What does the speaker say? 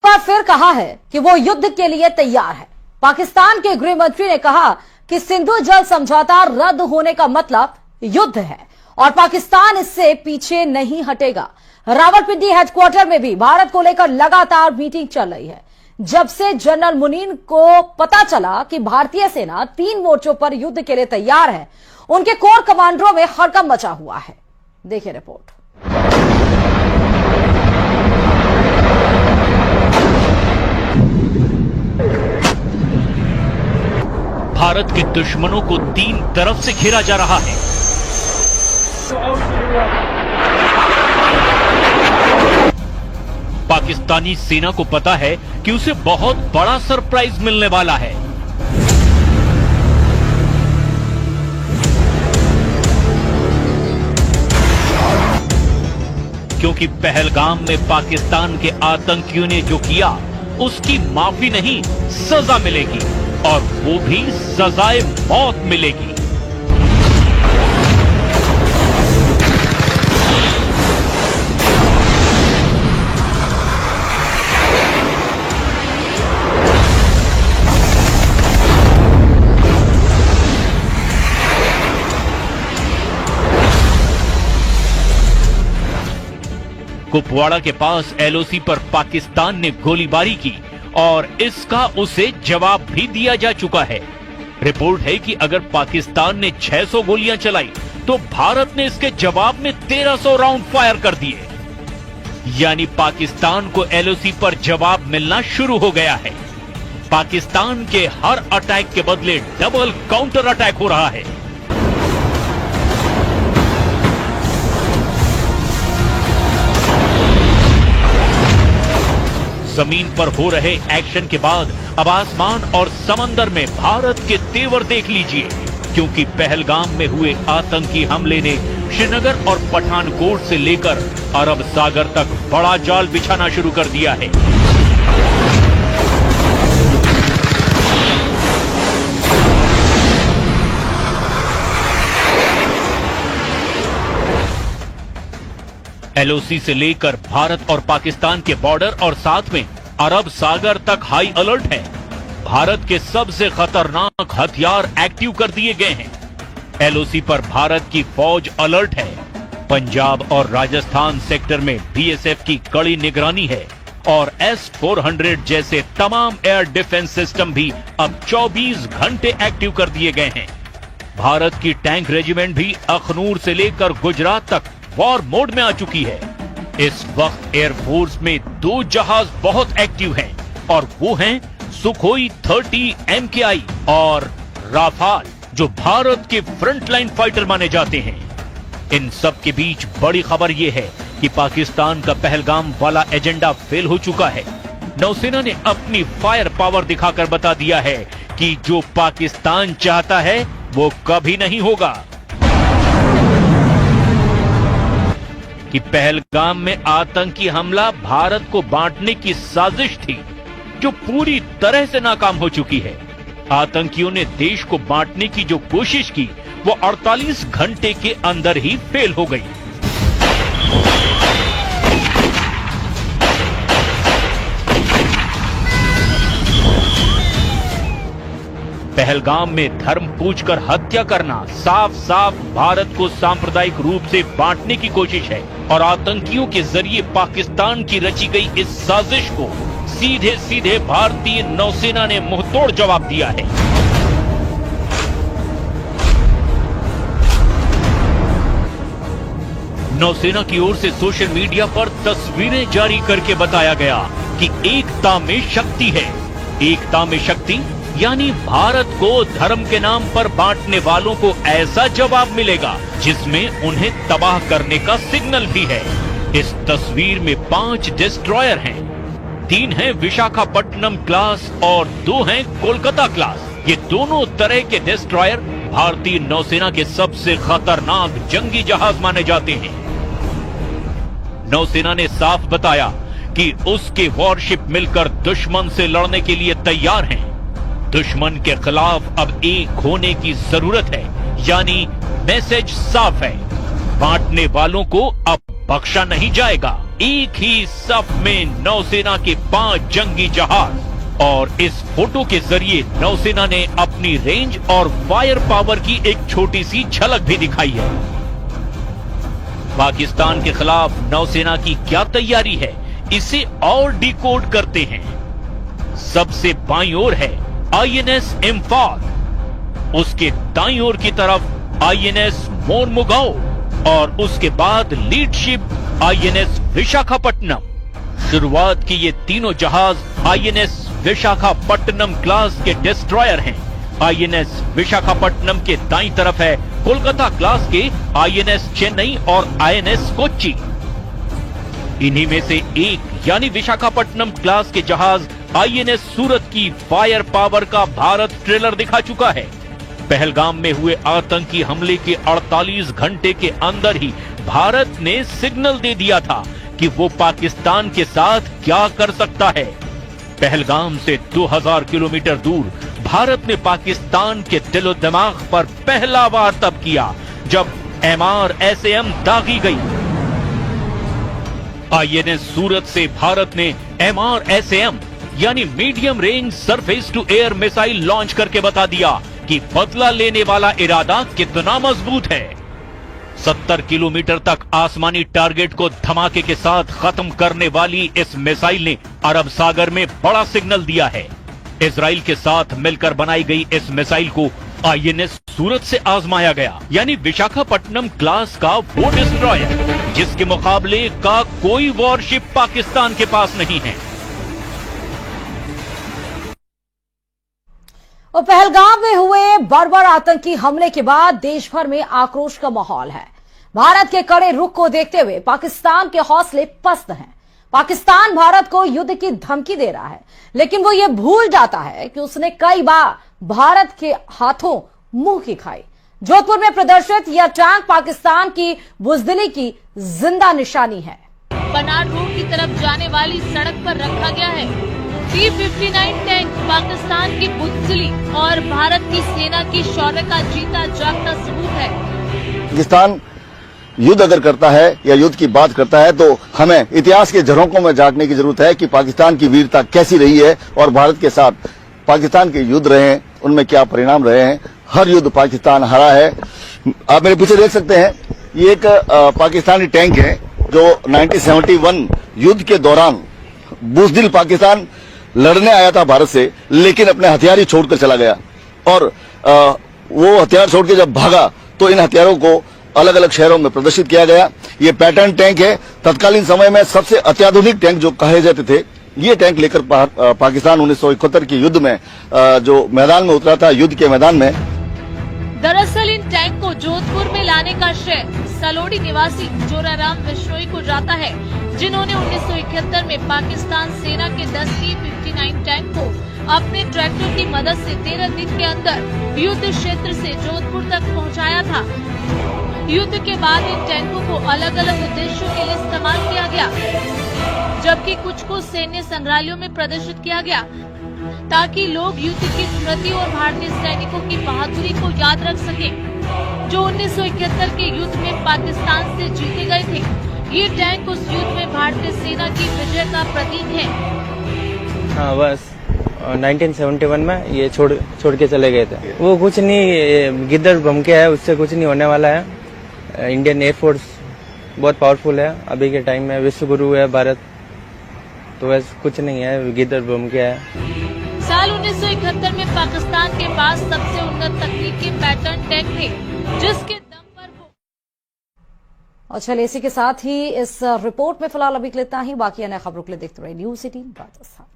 बार फिर कहा है कि वो युद्ध के लिए तैयार है। पाकिस्तान के गृह मंत्री ने कहा कि सिंधु जल समझौता रद्द होने का मतलब युद्ध है और पाकिस्तान इससे पीछे नहीं हटेगा। रावलपिंडी हेडक्वार्टर में भी भारत को लेकर लगातार मीटिंग चल रही है। जब से जनरल मुनीर को पता चला कि भारतीय सेना 3 मोर्चों पर युद्ध के लिए तैयार है, उनके कोर कमांडरों में हड़कंप मचा हुआ है। देखिए रिपोर्ट। भारत के दुश्मनों को 3 तरफ से घेरा जा रहा है। पाकिस्तानी सेना को पता है कि उसे बहुत बड़ा सरप्राइज मिलने वाला है। क्योंकि पहलगाम में पाकिस्तान के आतंकियों ने जो किया उसकी माफी नहीं, सजा मिलेगी और वो भी सजाए मौत मिलेगी। कुपवाड़ा के पास एलओसी पर पाकिस्तान ने गोलीबारी की और इसका उसे जवाब भी दिया जा चुका है। रिपोर्ट है कि अगर पाकिस्तान ने 600 गोलियां चलाई तो भारत ने इसके जवाब में 1300 राउंड फायर कर दिए। यानी पाकिस्तान को एलओसी पर जवाब मिलना शुरू हो गया है। पाकिस्तान के हर अटैक के बदले डबल काउंटर अटैक हो रहा है। जमीन पर हो रहे एक्शन के बाद अब आसमान और समंदर में भारत के तेवर देख लीजिए, क्योंकि पहलगाम में हुए आतंकी हमले ने श्रीनगर और पठानकोट से लेकर अरब सागर तक बड़ा जाल बिछाना शुरू कर दिया है। एलओसी से लेकर भारत और पाकिस्तान के बॉर्डर और साथ में अरब सागर तक हाई अलर्ट है। भारत के सबसे खतरनाक हथियार एक्टिव कर दिए गए हैं। एलओसी पर भारत की फौज अलर्ट है। पंजाब और राजस्थान सेक्टर में बीएसएफ की कड़ी निगरानी है और S-400 जैसे तमाम एयर डिफेंस सिस्टम भी अब 24 घंटे एक्टिव कर दिए गए हैं। भारत की टैंक रेजिमेंट भी अखनूर से लेकर गुजरात तक वॉर मोड में आ चुकी है। इस वक्त एयरफोर्स में 2 जहाज बहुत एक्टिव हैं और वो हैं सुखोई 30 MKI और राफाल, जो भारत के फ्रंटलाइन फाइटर माने जाते हैं। इन सब के बीच बड़ी खबर यह है कि पाकिस्तान का पहलगाम वाला एजेंडा फेल हो चुका है। नौसेना ने अपनी फायर पावर दिखाकर बता दिया है कि जो पाकिस्तान चाहता है वो कभी नहीं होगा। कि पहलगाम में आतंकी हमला भारत को बांटने की साजिश थी, जो पूरी तरह से नाकाम हो चुकी है। आतंकियों ने देश को बांटने की जो कोशिश की वो 48 घंटे के अंदर ही फेल हो गई। पहलगाम में धर्म पूछकर हत्या करना साफ साफ भारत को सांप्रदायिक रूप से बांटने की कोशिश है और आतंकियों के जरिए पाकिस्तान की रची गई इस साजिश को सीधे सीधे भारतीय नौसेना ने मुंहतोड़ जवाब दिया है। नौसेना की ओर से सोशल मीडिया पर तस्वीरें जारी करके बताया गया कि एकता में शक्ति है। एकता में शक्ति यानी भारत को धर्म के नाम पर बांटने वालों को ऐसा जवाब मिलेगा जिसमें उन्हें तबाह करने का सिग्नल भी है। इस तस्वीर में 5 डिस्ट्रॉयर हैं। 3 हैं विशाखापट्टनम क्लास और 2 हैं कोलकाता क्लास। ये दोनों तरह के डिस्ट्रॉयर भारतीय नौसेना के सबसे खतरनाक जंगी जहाज माने जाते हैं। नौसेना ने साफ बताया कि उसके वॉरशिप मिलकर दुश्मन से लड़ने के लिए तैयार हैं। दुश्मन के खिलाफ अब एक होने की जरूरत है, यानी मैसेज साफ है, बांटने वालों को अब बख्शा नहीं जाएगा। एक ही सफ में नौसेना के 5 जंगी जहाज। और इस फोटो के जरिए नौसेना ने अपनी रेंज और फायर पावर की एक छोटी सी झलक भी दिखाई है। पाकिस्तान के खिलाफ नौसेना की क्या तैयारी है, इसे और डिकोड करते हैं। सबसे बाईं ओर है आईएनएस इम्फाल, उसके दाईं ओर की तरफ आईएनएस मोरमुगाओ और उसके बाद लीडशिप आईएनएस विशाखापट्टनम। शुरुआत की ये तीनों जहाज आईएनएस विशाखापट्टनम क्लास के डिस्ट्रॉयर हैं। आईएनएस विशाखापट्टनम के दाईं तरफ है कोलकाता क्लास के आईएनएस चेन्नई और आईएनएस कोच्चि। इन्हीं में से एक यानी विशाखापट्टनम क्लास के जहाज आईएनएस सूरत की फायर पावर का भारत ट्रेलर दिखा चुका है। पहलगाम में हुए आतंकी हमले के 48 घंटे के अंदर ही भारत ने सिग्नल दे दिया था कि वो पाकिस्तान के साथ क्या कर सकता है। पहलगाम से 2000 किलोमीटर दूर भारत ने पाकिस्तान के दिलो दिमाग पर पहला वार तब किया जब MRSAM दागी गई। आईएनएस सूरत से भारत ने MRSAM यानी medium range surface to air missile launch करके बता दिया कि बदला लेने वाला इरादा कितना मजबूत है। 70 किलोमीटर तक आसमानी टारगेट को धमाके के साथ खत्म करने वाली इस मिसाइल ने अरब सागर में बड़ा सिग्नल दिया है। इजराइल के साथ मिलकर बनाई गई इस मिसाइल को आईएनएस सूरत से आजमाया गया, यानी विशाखापट्टनम क्लास का वो डिस्ट्रॉयर जिसके मुकाबले का कोई वॉरशिप पाकिस्तान के पास नहीं है। और पहलगाम में हुए बर्बर आतंकी हमले के बाद देश भर में आक्रोश का माहौल है। भारत के कड़े रुख को देखते हुए पाकिस्तान के हौसले पस्त हैं। पाकिस्तान भारत को युद्ध की धमकी दे रहा है, लेकिन वो ये भूल जाता है कि उसने कई बार भारत के हाथों मुंह की खाई। जोधपुर में प्रदर्शित यह टैंक पाकिस्तान की बुजदिली की जिंदा निशानी है। बनार रोड की तरफ जाने वाली सड़क पर रखा गया है। T-59 टैंक पाकिस्तान की बुजदिली और भारत की सेना की शौर्य का जीता जागता सबूत है। पाकिस्तान युद्ध अगर करता है या युद्ध की बात करता है तो हमें इतिहास के झरोकों में झांकने की जरूरत है कि पाकिस्तान की वीरता कैसी रही है और भारत के साथ पाकिस्तान के युद्ध रहे हैं, उनमें क्या परिणाम रहे हैं। हर युद्ध पाकिस्तान हारा है। आप मेरे पीछे देख सकते हैं, ये एक पाकिस्तानी टैंक है जो 1971 युद्ध के दौरान बुजदिल पाकिस्तान लड़ने आया था भारत से, लेकिन अपने हथियार ही छोड़कर चला गया। और वो हथियार छोड़ के जब भागा तो इन हथियारों को अलग अलग शहरों में प्रदर्शित किया गया। ये पैटर्न टैंक है। तत्कालीन समय में सबसे अत्याधुनिक टैंक जो कहे जाते थे, ये टैंक लेकर पाकिस्तान 1971 के युद्ध में जो मैदान में उतरा था, युद्ध के मैदान में। दरअसल इन टैंक को जोधपुर में लाने का श्रेय सलोड़ी निवासी जोराराम बिश्नोई को जाता है, जिन्होंने 1971 में पाकिस्तान सेना के 10 T-59 टैंक को अपने ट्रैक्टर की मदद से 13 दिन के अंदर युद्ध क्षेत्र से जोधपुर तक पहुंचाया था। युद्ध के बाद इन टैंकों को अलग अलग उद्देश्यों के लिए इस्तेमाल किया गया, जबकि कुछ को सैन्य संग्रहालयों में प्रदर्शित किया गया ताकि लोग युद्ध की स्मृति और भारतीय सैनिकों की बहादुरी को याद रख सकें, जो 1971 के युद्ध में पाकिस्तान से जीते गए थे। ये टैंक उस युद्ध में भारतीय सेना की विजय का प्रतीक है। हाँ, बस 1971 में ये छोड़ के चले गए थे। वो कुछ नहीं, गिद्दड़ बम के है, उससे कुछ नहीं होने वाला है। इंडियन एयरफोर्स बहुत पावरफुल है अभी के टाइम में, विश्व गुरु है भारत, तो वैसे कुछ नहीं है, गिद्दड़ बम के है। साल 1971 में पाकिस्तान के पास सबसे उन्नत तकनीक के पैटर्न टैंक थे, जिसके दम पर वो। और चलिए इसी के साथ ही इस रिपोर्ट में फिलहाल अभी के लिए इतना ही। बाकी अन्य खबरों के लिए देखते रहिए News 18 राजस्थान।